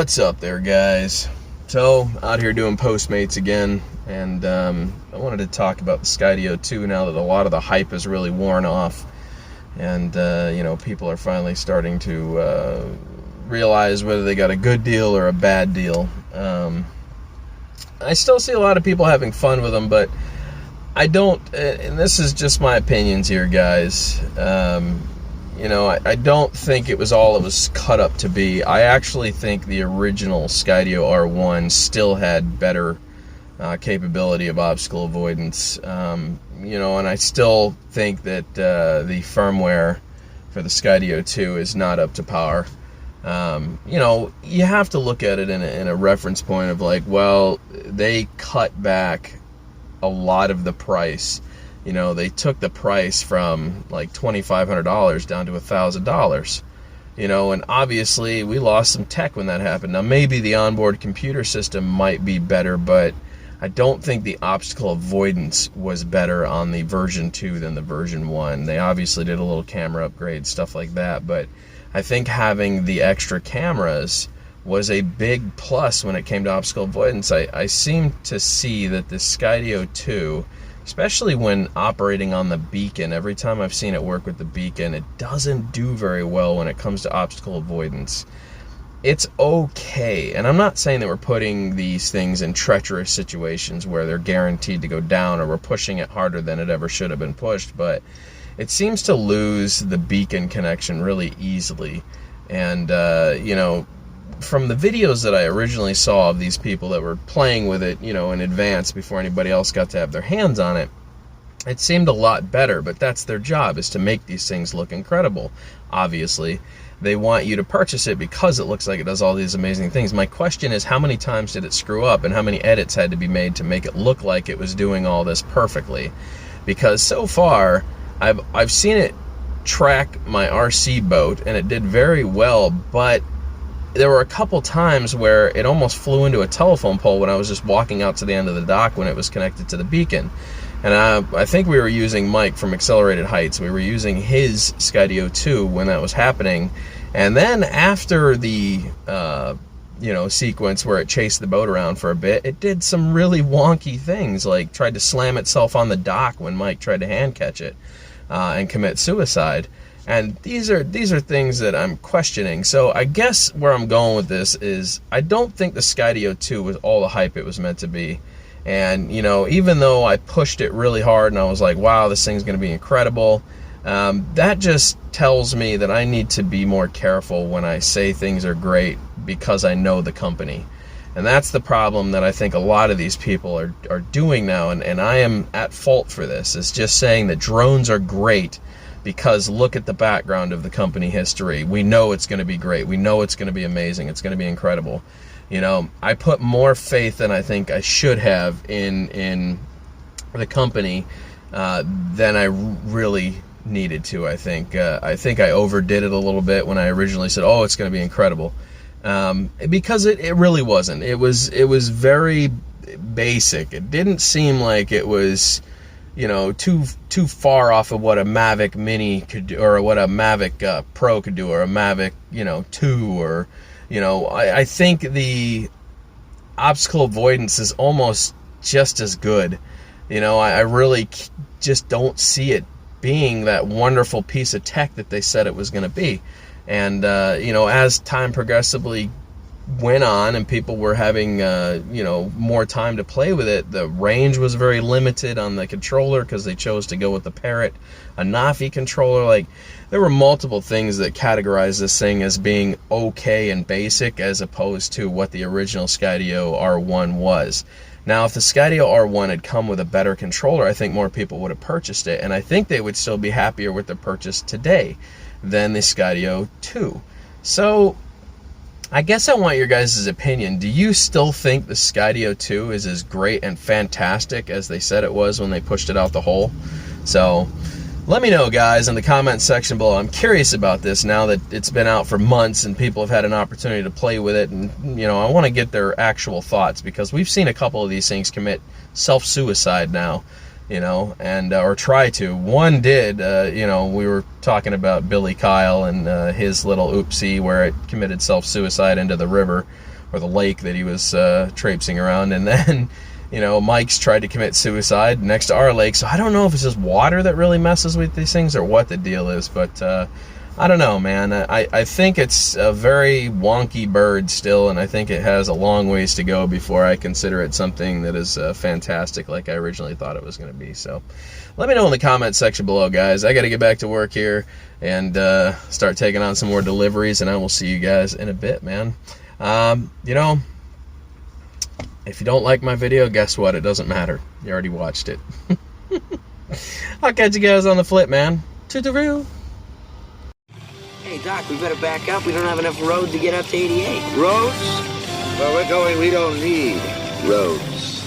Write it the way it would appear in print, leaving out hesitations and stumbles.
What's up there, guys? So, out here doing Postmates again, and I wanted to talk about the Skydio 2 now that a lot of the hype has really worn off, and people are finally starting to realize whether they got a good deal or a bad deal. I still see a lot of people having fun with them, but I don't, and this is just my opinions here, guys. I don't think it was all it was cut up to be. I actually think the original Skydio R1 still had better capability of obstacle avoidance. And I still think that the firmware for the Skydio 2 is not up to par. You have to look at it in a reference point of like, well, they cut back a lot of the price. They took the price from like $2,500 down to $1,000. And obviously we lost some tech when that happened. Now maybe the onboard computer system might be better, but I don't think the obstacle avoidance was better on the version 2 than the version 1. They obviously did a little camera upgrade, stuff like that, but I think having the extra cameras was a big plus when it came to obstacle avoidance. I seem to see that the Skydio 2, especially when operating on the beacon, every time I've seen it work with the beacon, it doesn't do very well when it comes to obstacle avoidance. It's okay, and I'm not saying that we're putting these things in treacherous situations where they're guaranteed to go down or we're pushing it harder than it ever should have been pushed, but it seems to lose the beacon connection really easily. And from the videos that I originally saw of these people that were playing with it, in advance before anybody else got to have their hands on it, it seemed a lot better, but that's their job, is to make these things look incredible. Obviously, they want you to purchase it because it looks like it does all these amazing things. My question is, how many times did it screw up, and how many edits had to be made to make it look like it was doing all this perfectly? Because so far, I've seen it track my RC boat, and it did very well, but there were a couple times where it almost flew into a telephone pole when I was just walking out to the end of the dock when it was connected to the beacon. And I think we were using Mike from Accelerated Heights. We were using his Skydio 2 when that was happening. And then after the sequence where it chased the boat around for a bit, it did some really wonky things, like tried to slam itself on the dock when Mike tried to hand catch it and commit suicide. And these are things that I'm questioning. So I guess where I'm going with this is, I don't think the Skydio 2 was all the hype it was meant to be. And even though I pushed it really hard and I was like, wow, this thing's going to be incredible, that just tells me that I need to be more careful when I say things are great, because I know the company. And that's the problem that I think a lot of these people are doing now, and I am at fault for this. It's just saying that drones are great because look at the background of the company history. We know it's going to be great. We know it's going to be amazing. It's going to be incredible. I put more faith than I think I should have in the company than I really needed to, I think. I think I overdid it a little bit when I originally said, oh, it's going to be incredible. Because it really wasn't. It was very basic. It didn't seem like it was too far off of what a Mavic Mini could do, or what a Mavic Pro could do, or a Mavic 2, or I think the obstacle avoidance is almost just as good. I really just don't see it being that wonderful piece of tech that they said it was going to be. And as time progressively went on and people were having more time to play with it, the range was very limited on the controller because they chose to go with the Parrot, a Nafi controller. Like, there were multiple things that categorized this thing as being okay and basic, as opposed to what the original Skydio R1 was. Now, if the Skydio R1 had come with a better controller, I think more people would have purchased it, and I think they would still be happier with the purchase today than the Skydio 2. So I guess I want your guys' opinion. Do you still think the Skydio 2 is as great and fantastic as they said it was when they pushed it out the hole? So let me know, guys, in the comment section below. I'm curious about this now that it's been out for months and people have had an opportunity to play with it, and I want to get their actual thoughts, because we've seen a couple of these things commit self-suicide now, and or try to. One did. We were talking about Billy Kyle and his little oopsie where it committed self-suicide into the river. or the lake that he was traipsing around. And then, you know, Mike's tried to commit suicide next to our lake. So I don't know if it's just water that really messes with these things or what the deal is, but I don't know, man. I think it's a very wonky bird still, and I think it has a long ways to go before I consider it something that is fantastic like I originally thought it was going to be. So let me know in the comment section below, guys. I got to get back to work here and start taking on some more deliveries, and I will see you guys in a bit, man. You know, if you don't like my video, guess what? It doesn't matter. You already watched it. I'll catch you guys on the flip, man. Toodaloo. Hey, Doc, we better back up. We don't have enough road to get up to 88. Roads? Where we're going, we don't need roads.